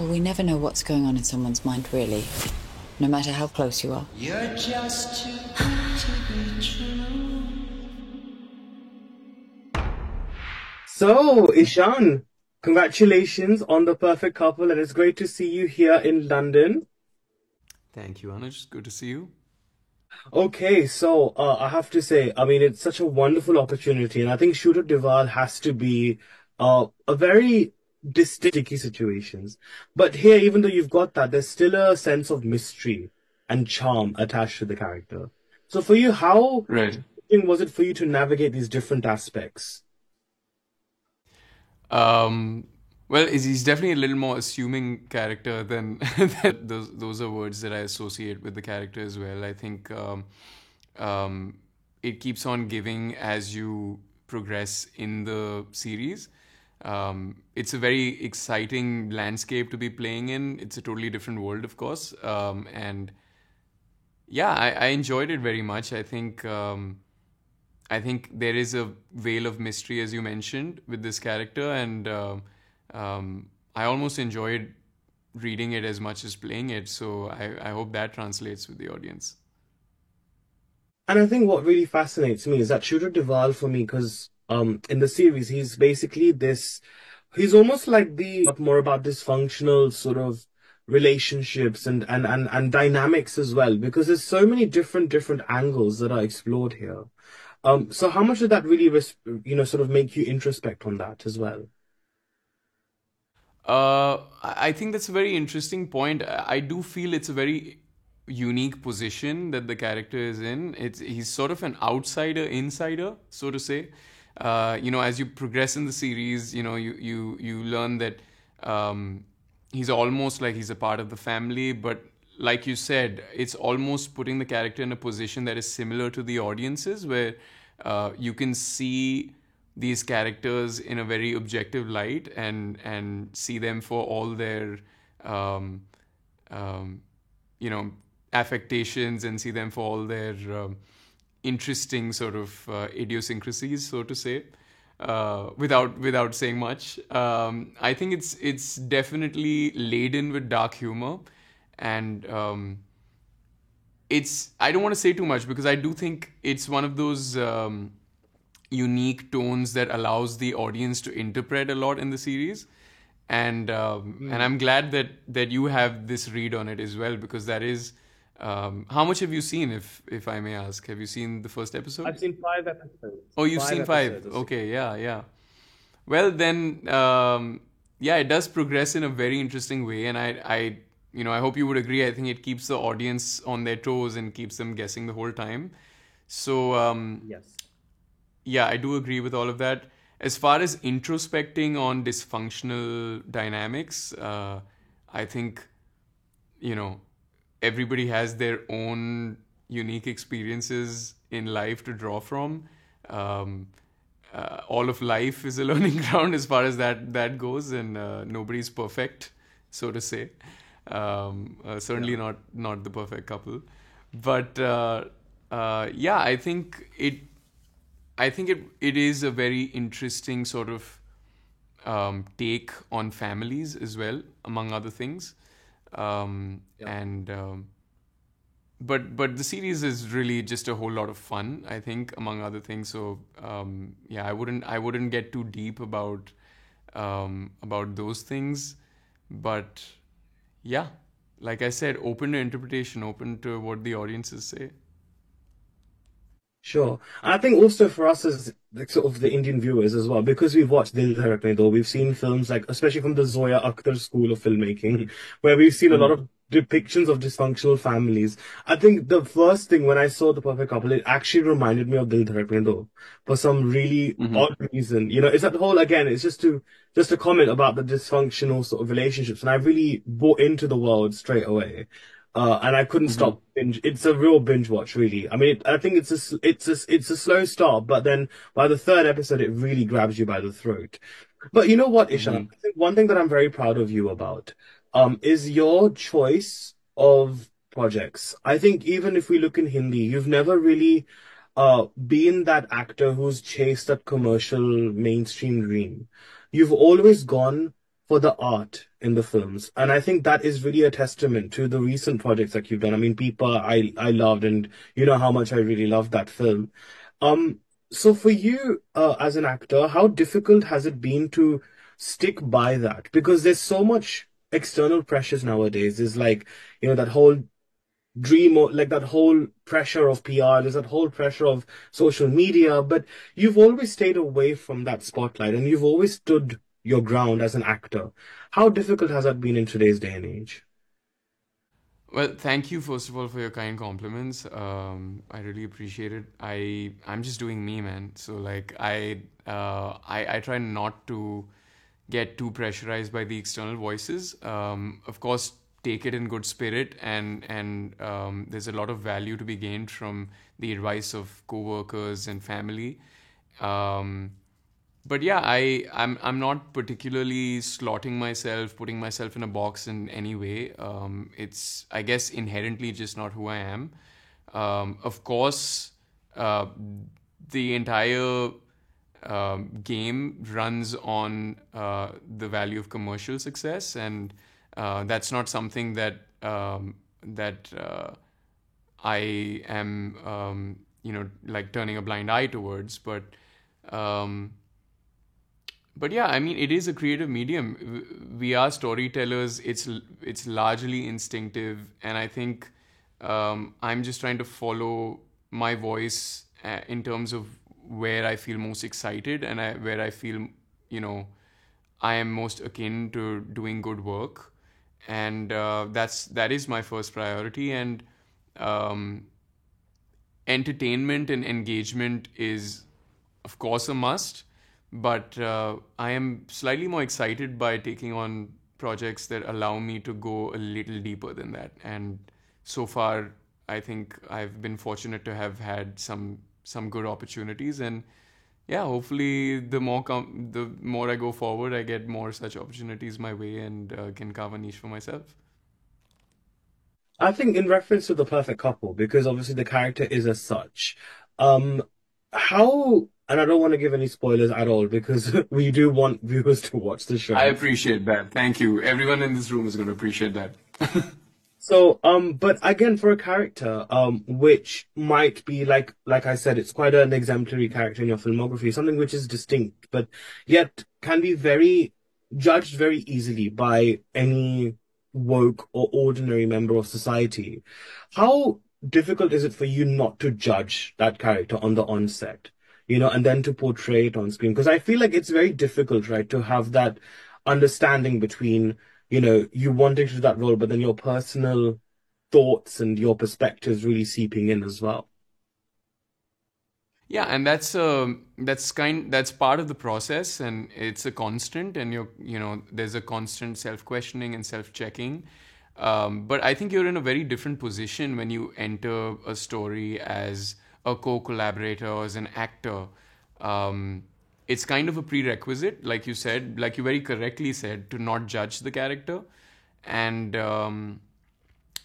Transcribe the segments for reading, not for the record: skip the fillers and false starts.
Well, we never know what's going on in someone's mind, really, no matter how close you are. You're just too good to be true. So, Ishan, congratulations on The Perfect Couple, and it's great to see you here in London. Thank you, Anuj. Good to see you. Okay, so I have to say, I mean, it's such a wonderful opportunity, and I think Shooter Duvall has to be a very distinct sticky situations. But here, even though you've got that, there's still a sense of mystery and charm attached to the character. So for you, how Right. challenging was it for you to navigate these different aspects? Um, well, he's definitely a little more assuming character than, than those are words that I associate with the character as well. I think um, it keeps on giving as you progress in the series. It's a very exciting landscape to be playing in. It's a totally different world, of course. And yeah, I enjoyed it very much. I think there is a veil of mystery, as you mentioned, with this character, and I almost enjoyed reading it as much as playing it. So I hope that translates with the audience. And I think what really fascinates me is that Shooter Duvall for me, because in the series he's basically this, he's almost like the more about dysfunctional sort of relationships and dynamics as well, because there's so many different angles that are explored here. So how much did that really sort of make you introspect on that as well? I think that's a very interesting point. I do feel it's a very unique position that the character is in. He's sort of an outsider insider, so to say. As you progress in the series, you learn that he's almost like he's a part of the family, but like you said, it's almost putting the character in a position that is similar to the audiences, where you can see these characters in a very objective light and see them for all their um, um, affectations, and see them for all their interesting sort of idiosyncrasies, so to say, without saying much. I think it's definitely laden with dark humor, and it's I don't want to say too much because I do think it's one of those unique tones that allows the audience to interpret a lot in the series, and I'm glad that you have this read on it as well, because that is. How much have you seen, if I may ask? Have you seen the first episode? I've seen 5 episodes. Oh, you've Five seen five. episodes. Okay, yeah, yeah. Well, then, yeah, it does progress in a very interesting way, and I hope you would agree. I think it keeps the audience on their toes and keeps them guessing the whole time. So, Yes. yeah, I do agree with all of that. As far as introspecting on dysfunctional dynamics, I think, you know, everybody has their own unique experiences in life to draw from. Um, all of life is a learning ground as far as that goes, and nobody's perfect, so to say. Certainly Yeah. not the perfect couple, but yeah, I think it is a very interesting sort of take on families as well, among other things. Yeah. And but the series is really just a whole lot of fun, I think, among other things. So yeah, I wouldn't get too deep about those things, but yeah, like I said, open to interpretation, open to what the audiences say. Sure. And I think also for us as like sort of the Indian viewers as well, because we've watched Dil Dhadkne Do, we've seen films like, especially from the Zoya Akhtar school of filmmaking, where we've seen a lot of depictions of dysfunctional families. I think the first thing when I saw The Perfect Couple, it actually reminded me of Dil Dhadkne Do for some really Hmm. odd reason. It's that whole, again, it's just a comment about the dysfunctional sort of relationships. And I really bought into the world straight away. And I couldn't Hmm. stop binge. It's a real binge watch, really. I mean, I think it's a slow start, but then by the third episode, it really grabs you by the throat. But you know what, Ishan? Hmm. I think one thing that I'm very proud of you about, is your choice of projects. I think even if we look in Hindi, you've never really, been that actor who's chased that commercial mainstream dream. You've always gone for the art in the films. And I think that is really a testament to the recent projects that you've done. I mean, Peeper, I loved, and you know how much I really loved that film. Um, so for you, as an actor, how difficult has it been to stick by that? Because there's so much external pressures nowadays. There's like, that whole dream, or like that whole pressure of PR, there's that whole pressure of social media, but you've always stayed away from that spotlight and you've always stood your ground as an actor. How difficult has that been in today's day and age? Well, thank you first of all for your kind compliments. I really appreciate it. I'm just doing me, man. So like I try not to get too pressurized by the external voices. Of course, take it in good spirit, and there's a lot of value to be gained from the advice of coworkers and family. Um, but yeah, I'm not particularly slotting myself, putting myself in a box in any way. It's, I guess, inherently just not who I am. Of course, uh, the entire game runs on the value of commercial success, and that's not something that I am, like turning a blind eye towards. Um, but yeah, I mean, it is a creative medium. We are storytellers. It's largely instinctive, and I think I'm just trying to follow my voice in terms of where I feel most excited, and where I feel, you know, I am most akin to doing good work, and that is my first priority. And um, entertainment and engagement is, of course, a must, but I am slightly more excited by taking on projects that allow me to go a little deeper than that. And so far, I think I've been fortunate to have had some good opportunities, and yeah, hopefully the more I go forward, I get more such opportunities my way, and can carve a niche for myself. I think in reference to the perfect couple, because obviously the character is as such, um, how, and I don't want to give any spoilers at all because we do want viewers to watch the I show. appreciate that. Thank you. Everyone in this room is going to appreciate that. So, but again, for a character, which might be like I said, it's quite an exemplary character in your filmography, something which is distinct, but yet can be judged very easily by any woke or ordinary member of society. How difficult is it for you not to judge that character on the onset, and then to portray it on screen? Because I feel like it's very difficult, right, to have that understanding between you wanting to do that role, but then your personal thoughts and your perspectives really seeping in as well. Yeah, and that's part of the process, and it's a constant, and there's a constant self questioning and self checking. But I think you're in a very different position when you enter a story as a co collaborator or as an actor. It's kind of a prerequisite, like you said, like you very correctly said, to not judge the character. And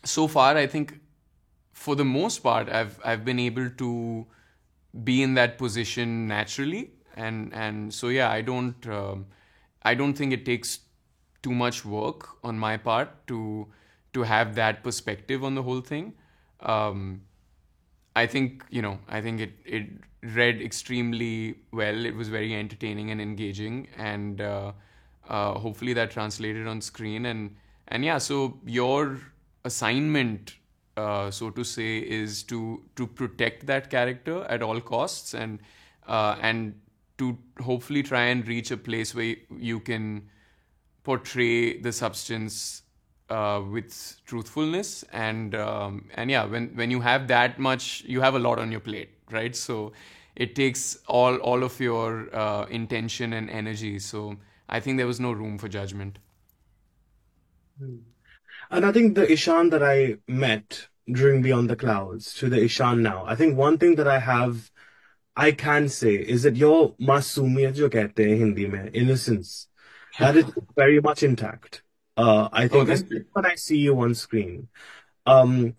so far, I think for the most part, I've been able to be in that position naturally, and so yeah, I don't think it takes too much work on my part to have that perspective on the whole thing. Um, I think it read extremely well. It was very entertaining and engaging, and hopefully that translated on screen. And yeah, so your assignment, so to say, is to protect that character at all costs, and to hopefully try and reach a place where you can portray the substance with truthfulness, and yeah, when you have that much, you have a lot on your plate, right? So it takes all of your intention and energy. So I think there was no room for judgment. And I think the Ishan that I met during Beyond the Clouds to the Ishan now, I think one thing that I can say is that your मासूमियत जो कहते हैं हिंदी में innocence, that is very much intact. I Oh, think thank especially you. when I see you on screen. Um,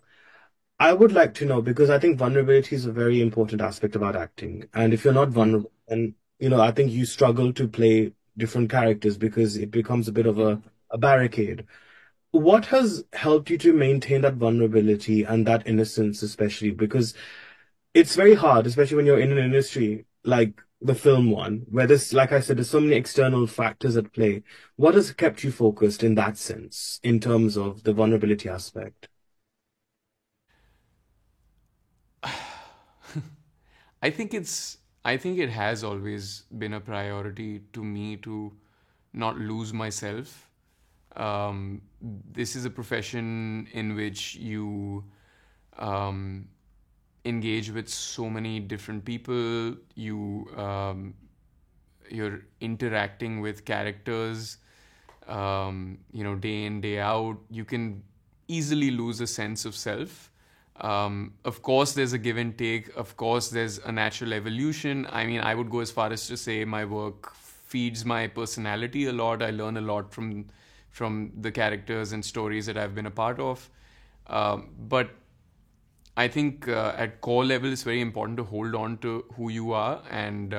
I would like to know because I think vulnerability is a very important aspect about acting. And if you're not vulnerable, then I think you struggle to play different characters because it becomes a bit of a barricade. What has helped you to maintain that vulnerability and that innocence, especially? Because it's very hard, especially when you're in an industry like the film one, where there's, like I said, there's so many external factors at play. What has kept you focused in that sense, in terms of the vulnerability aspect? I think it has always been a priority to me to not lose myself. This is a profession in which you um, engage with so many different people. You're interacting with characters, day in, day out. You can easily lose a sense of self. Of course, there's a give and take. Of course, there's a natural evolution. I mean, I would go as far as to say my work feeds my personality a lot. I learn a lot from the characters and stories that I've been a part of. But I think at core level, it's very important to hold on to who you are, and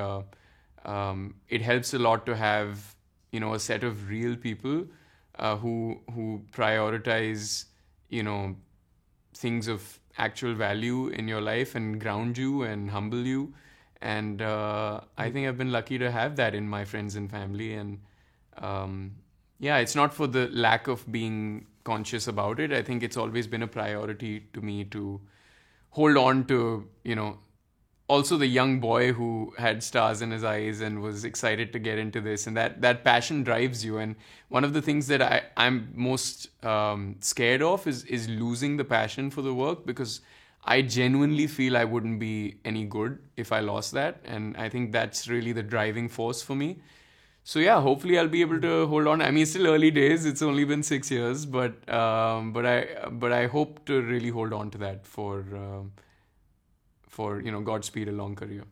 it helps a lot to have a set of real people who prioritize things of actual value in your life and ground you and humble you. And I think I've been lucky to have that in my friends and family. And yeah, it's not for the lack of being conscious about it. I think it's always been a priority to me to hold on to, also the young boy who had stars in his eyes and was excited to get into this, and that passion drives you. And one of the things that I'm most scared of is losing the passion for the work, because I genuinely feel I wouldn't be any good if I lost that, and I think that's really the driving force for me. So yeah, hopefully I'll be able to hold on. I mean, it's still early days. It's only been 6 years, but I hope to really hold on to that for Godspeed, a long career.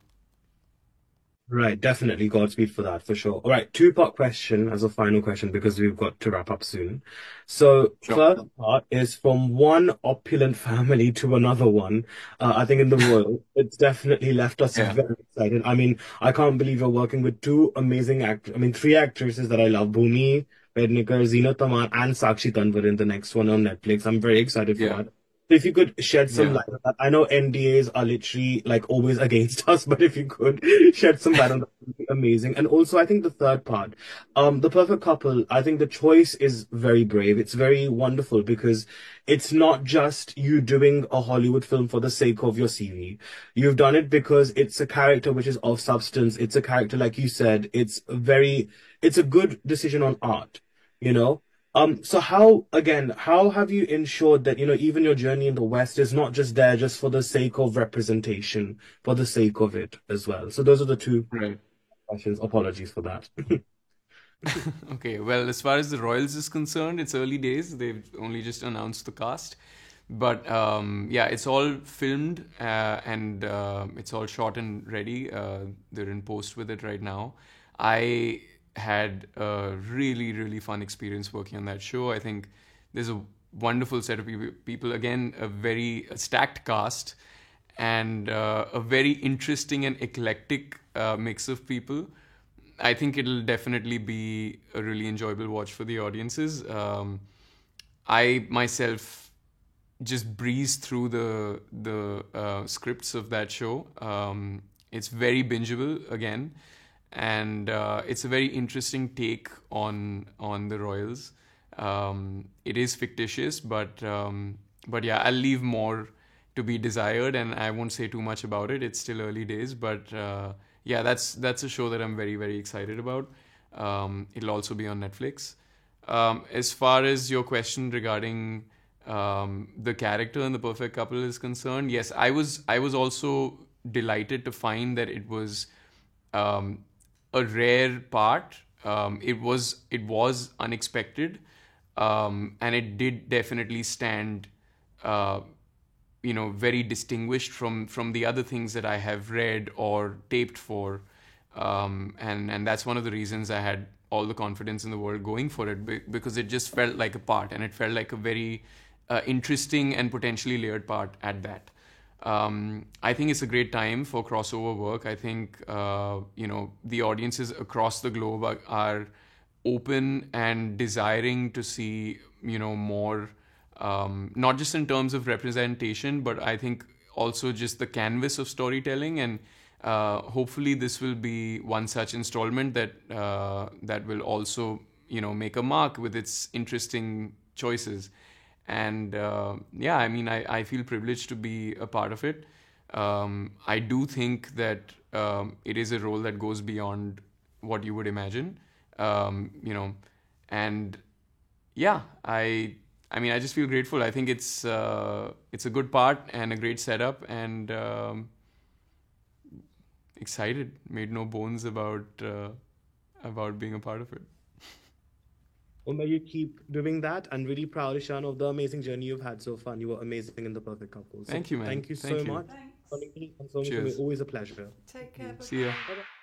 Right, definitely. Godspeed for that, for sure. All right, two-part question as a final question because we've got to wrap up soon. So, Sure. first part is from one opulent family to another one. I think in the world, it's definitely left us Yeah. very excited. I mean, I can't believe you're working with two amazing actors. I mean, three actresses that I love: Bhumi Pednekar, Zeenat Tamar, and Sakshi Tanwar in the next one on Netflix. I'm very excited for Yeah. that. If you could shed some Yeah. light on that. I know NDAs are literally like always against us, but if you could shed some light on that, would be amazing. And also, I think the third part, The Perfect Couple, I think the choice is very brave. It's very wonderful because it's not just you doing a Hollywood film for the sake of your CV. You've done it because it's a character which is of substance. It's a character, like you said, it's a good decision on art, you know? So how have you ensured that, even your journey in the West is not just there just for the sake of representation, for the sake of it as well? So those are the two Right. questions. Apologies for that. Okay, well, as far as the Royals is concerned, it's early days. They've only just announced the cast. But yeah, it's all filmed and it's all shot and ready. They're in post with it right now. I had a really, really fun experience working on that show. I think there's a wonderful set of people. Again, a very stacked cast and a very interesting and eclectic mix of people. I think it'll definitely be a really enjoyable watch for the audiences. I myself just breeze through the scripts of that show. It's very bingeable again, and it's a very interesting take on the Royals. It is fictitious, but yeah, I'll leave more to be desired, and I won't say too much about it. It's still early days, but yeah, that's a show that I'm very, very excited about. It'll also be on Netflix. As far as your question regarding the character in The Perfect Couple is concerned, yes, I was also delighted to find that it was a rare part. It was unexpected, and it did definitely stand very distinguished from the other things that I have read or taped for, and that's one of the reasons I had all the confidence in the world going for it, because it just felt like a part, and it felt like a very interesting and potentially layered part at that. I think it's a great time for crossover work. I think the audiences across the globe are open and desiring to see more, not just in terms of representation, but I think also just the canvas of storytelling. And hopefully this will be one such installment that will also make a mark with its interesting choices. And I feel privileged to be a part of it. I do think that it is a role that goes beyond what you would imagine. And yeah, I just feel grateful. I think it's a good part and a great setup, and excited. Made no bones about being a part of it. Well, may you keep doing that, and really proud, Ishan, of the amazing journey you've had so far. You were amazing in The Perfect Couple. So Thank you, man. Thank you so Thank you. much. Thanks. For me, and so Cheers. Always a pleasure. Take care. See ya. Bye-bye.